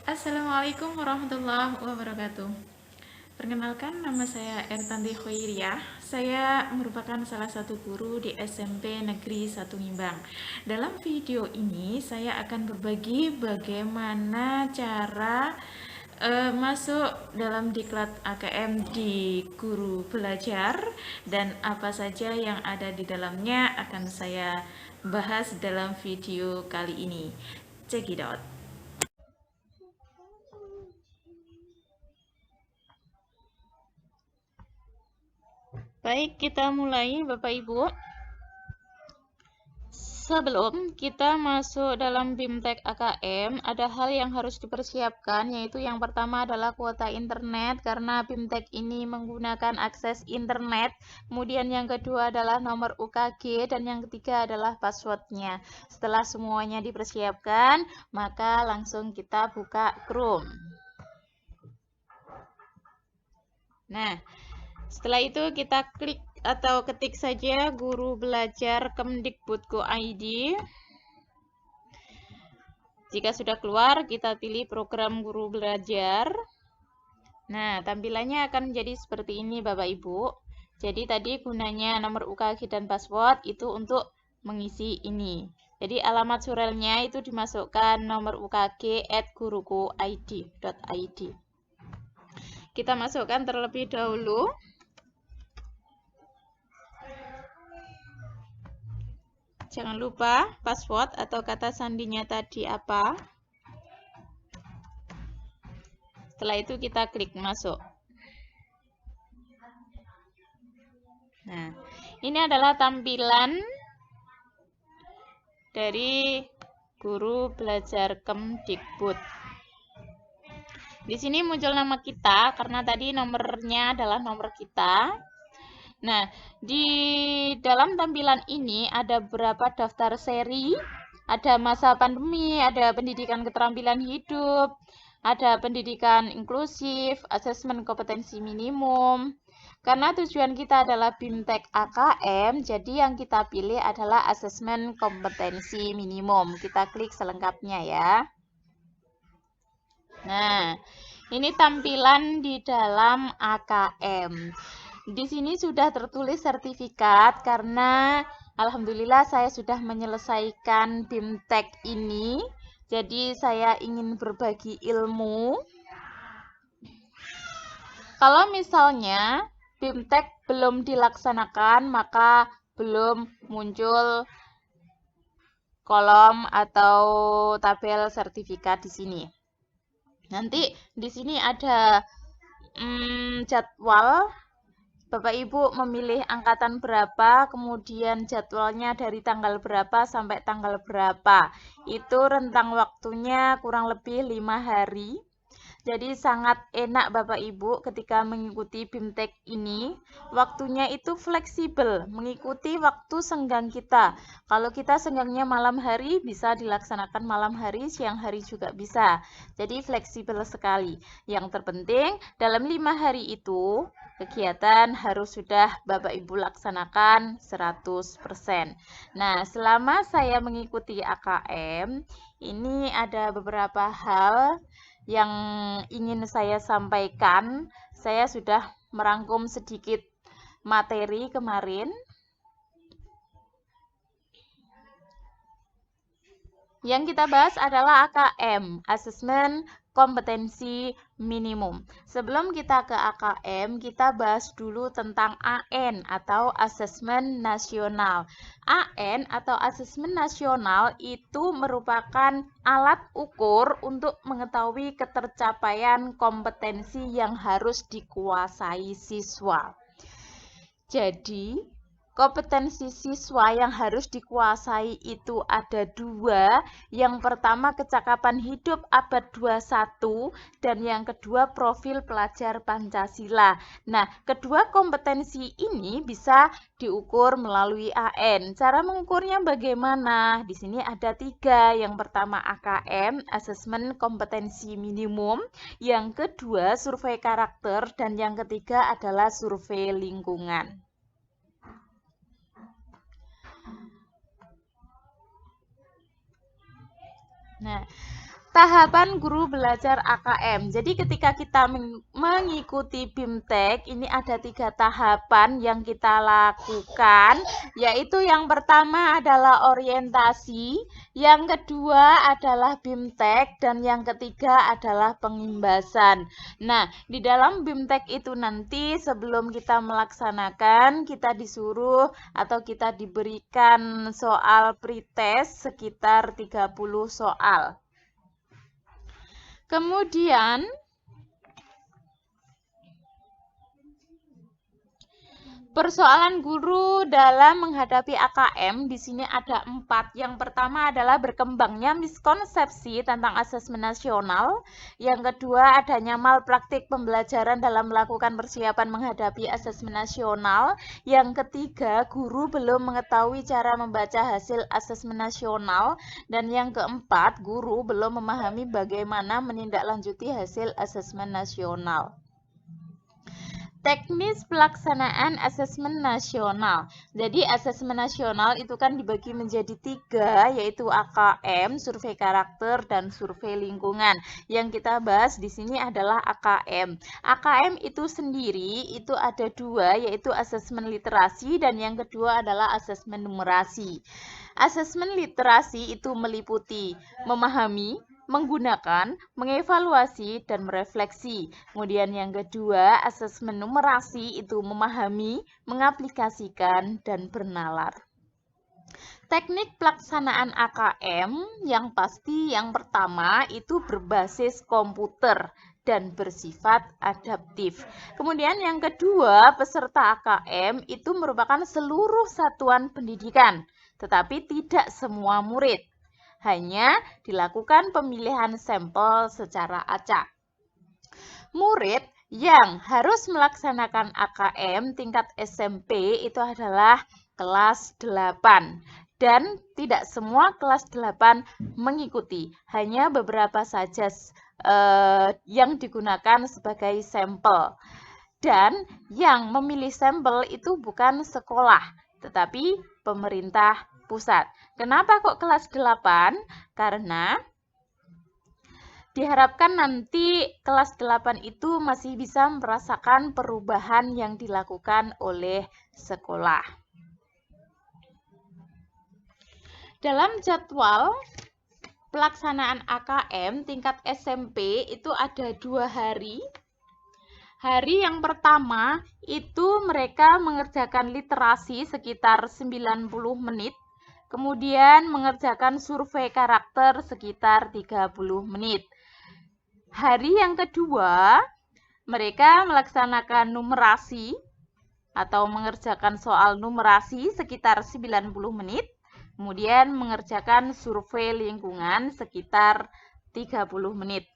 Assalamualaikum warahmatullahi wabarakatuh. Perkenalkan, nama saya Ertanti Khoiriyah. Saya merupakan salah satu guru di SMP Negeri 1 Ngimbang. Dalam video ini saya akan berbagi bagaimana cara masuk dalam diklat AKM di Guru Belajar, dan apa saja yang ada di dalamnya akan saya bahas dalam video kali ini. Check it out. Baik, kita mulai Bapak Ibu. Sebelum kita masuk dalam BIMTEK AKM, ada hal yang harus dipersiapkan, yaitu yang pertama adalah kuota internet, karena BIMTEK ini menggunakan akses internet. Kemudian yang kedua adalah nomor UKG, dan yang ketiga adalah passwordnya. Setelah semuanya dipersiapkan, maka langsung kita buka Chrome. Nah, setelah itu kita klik atau ketik saja Guru Belajar Kemdikbud.go.id. Jika sudah keluar, kita pilih program Guru Belajar. Nah, tampilannya akan menjadi seperti ini Bapak Ibu. Jadi tadi gunanya nomor UKG dan password itu untuk mengisi ini. Jadi alamat surelnya itu dimasukkan nomor UKG @guruku.id. Kita masukkan terlebih dahulu. Jangan lupa password atau kata sandinya tadi apa. Setelah itu kita klik masuk. Nah, ini adalah tampilan dari Guru Belajar Kemdikbud. Di sini muncul nama kita karena tadi nomornya adalah nomor kita. Nah, di dalam tampilan ini ada beberapa daftar seri, ada masa pandemi, ada pendidikan keterampilan hidup, ada pendidikan inklusif, asesmen kompetensi minimum. Karena tujuan kita adalah BIMTEK AKM, jadi yang kita pilih adalah asesmen kompetensi minimum. Kita klik selengkapnya ya. Nah, ini tampilan di dalam AKM. Di sini sudah tertulis sertifikat karena alhamdulillah saya sudah menyelesaikan BIMTEK ini. Jadi saya ingin berbagi ilmu. Kalau misalnya BIMTEK belum dilaksanakan, maka belum muncul kolom atau tabel sertifikat di sini. Nanti di sini ada jadwal. Bapak Ibu memilih angkatan berapa, kemudian jadwalnya dari tanggal berapa sampai tanggal berapa. Itu rentang waktunya kurang lebih 5 hari. Jadi sangat enak Bapak Ibu ketika mengikuti BIMTEK ini. Waktunya itu fleksibel, mengikuti waktu senggang kita. Kalau kita senggangnya malam hari, bisa dilaksanakan malam hari, siang hari juga bisa. Jadi fleksibel sekali. Yang terpenting, dalam 5 hari itu, kegiatan harus sudah Bapak Ibu laksanakan 100%. Nah, selama saya mengikuti AKM, ini ada beberapa hal yang ingin saya sampaikan. Saya sudah merangkum sedikit materi kemarin. Yang kita bahas adalah AKM, Asesmen Kompetensi Minimum. Sebelum kita ke AKM, kita bahas dulu tentang AN atau Asesmen Nasional. AN atau Asesmen Nasional itu merupakan alat ukur untuk mengetahui ketercapaian kompetensi yang harus dikuasai siswa. Jadi, kompetensi siswa yang harus dikuasai itu ada 2. Yang pertama kecakapan hidup abad 21 dan yang kedua profil pelajar Pancasila. Nah, kedua kompetensi ini bisa diukur melalui AN. Cara mengukurnya bagaimana? Di sini ada 3. Yang pertama AKM, asesmen kompetensi minimum. Yang kedua survei karakter dan yang ketiga adalah survei lingkungan. Nah, Tahapan guru belajar AKM. Jadi ketika kita mengikuti BIMTEK, ini ada 3 tahapan yang kita lakukan, yaitu yang pertama adalah orientasi, yang kedua adalah BIMTEK, dan yang ketiga adalah pengimbasan. Nah, di dalam BIMTEK itu nanti sebelum kita melaksanakan, kita disuruh atau kita diberikan soal pretest sekitar 30 soal. Kemudian, persoalan guru dalam menghadapi AKM di sini ada 4. Yang pertama adalah berkembangnya miskonsepsi tentang asesmen nasional. Yang kedua, adanya malpraktik pembelajaran dalam melakukan persiapan menghadapi asesmen nasional. Yang ketiga, guru belum mengetahui cara membaca hasil asesmen nasional. Dan yang keempat, guru belum memahami bagaimana menindaklanjuti hasil asesmen nasional. Teknis pelaksanaan asesmen nasional. Jadi asesmen nasional itu kan dibagi menjadi 3, yaitu AKM, survei karakter, dan survei lingkungan. Yang kita bahas di sini adalah AKM. AKM itu sendiri itu ada 2, yaitu asesmen literasi dan yang kedua adalah asesmen numerasi. Asesmen literasi itu meliputi memahami, menggunakan, mengevaluasi, dan merefleksi. Kemudian yang kedua, asesmen numerasi itu memahami, mengaplikasikan, dan bernalar. Teknik pelaksanaan AKM yang pasti yang pertama itu berbasis komputer dan bersifat adaptif. Kemudian yang kedua, peserta AKM itu merupakan seluruh satuan pendidikan, tetapi tidak semua murid. Hanya dilakukan pemilihan sampel secara acak. Murid yang harus melaksanakan AKM tingkat SMP itu adalah kelas 8. Dan tidak semua kelas 8 mengikuti. Hanya beberapa saja yang digunakan sebagai sampel. Dan yang memilih sampel itu bukan sekolah, tetapi pemerintah pusat. Kenapa kok kelas 8? Karena diharapkan nanti kelas 8 itu masih bisa merasakan perubahan yang dilakukan oleh sekolah. Dalam jadwal pelaksanaan AKM tingkat SMP itu ada 2 hari. Hari yang pertama itu mereka mengerjakan literasi sekitar 90 menit. Kemudian mengerjakan survei karakter sekitar 30 menit. Hari yang kedua, mereka melaksanakan numerasi atau mengerjakan soal numerasi sekitar 90 menit. Kemudian mengerjakan survei lingkungan sekitar 30 menit.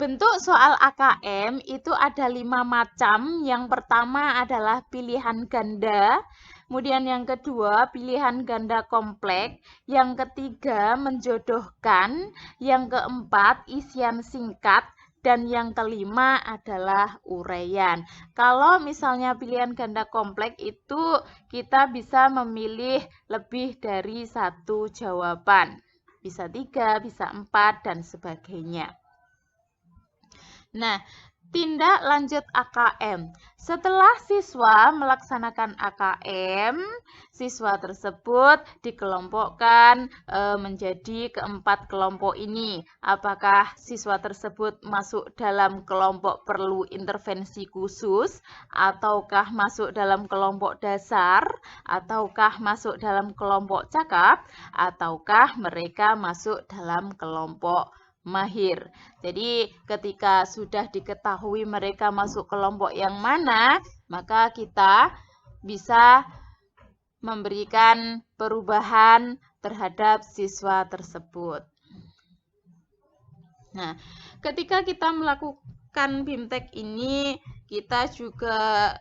Bentuk soal AKM itu ada 5 macam. Yang pertama adalah pilihan ganda, kemudian yang kedua pilihan ganda kompleks, yang ketiga menjodohkan, yang keempat isian singkat, dan yang kelima adalah uraian. Kalau misalnya pilihan ganda kompleks itu kita bisa memilih lebih dari 1 jawaban. Bisa 3, bisa 4, dan sebagainya. Nah, tindak lanjut AKM. Setelah siswa melaksanakan AKM, siswa tersebut dikelompokkan menjadi keempat kelompok ini. Apakah siswa tersebut masuk dalam kelompok perlu intervensi khusus, ataukah masuk dalam kelompok dasar, ataukah masuk dalam kelompok cakap, ataukah mereka masuk dalam kelompok mahir. Jadi ketika sudah diketahui mereka masuk kelompok yang mana, maka kita bisa memberikan perubahan terhadap siswa tersebut. Nah, ketika kita melakukan BIMTEK ini, kita juga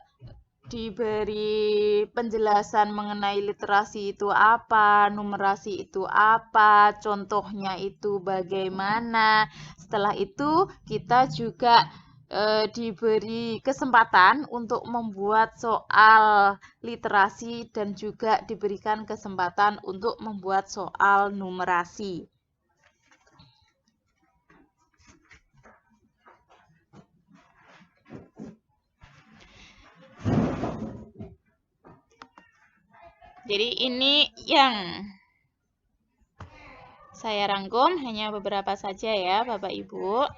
diberi penjelasan mengenai literasi itu apa, numerasi itu apa, contohnya itu bagaimana. Setelah itu kita juga diberi kesempatan untuk membuat soal literasi dan juga diberikan kesempatan untuk membuat soal numerasi. Jadi ini yang saya rangkum, hanya beberapa saja ya Bapak Ibu.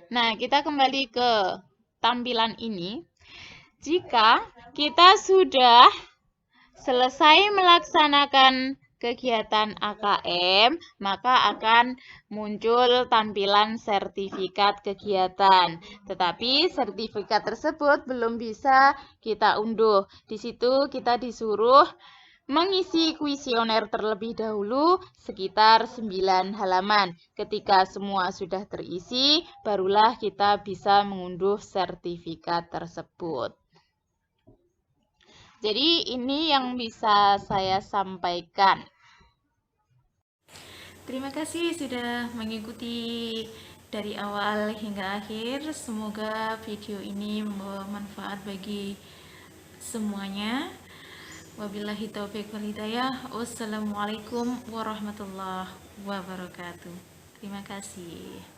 Nah, kita kembali ke tampilan ini. Jika kita sudah selesai melaksanakan kegiatan AKM, maka akan muncul tampilan sertifikat kegiatan. Tetapi sertifikat tersebut belum bisa kita unduh. Di situ kita disuruh mengisi kuesioner terlebih dahulu sekitar 9 halaman. Ketika semua sudah terisi, barulah kita bisa mengunduh sertifikat tersebut. Jadi ini yang bisa saya sampaikan. Terima kasih sudah mengikuti dari awal hingga akhir. Semoga video ini membawa manfaat bagi semuanya. Wabillahi taufiq wal hidayah. Wassalamualaikum warahmatullahi wabarakatuh. Terima kasih.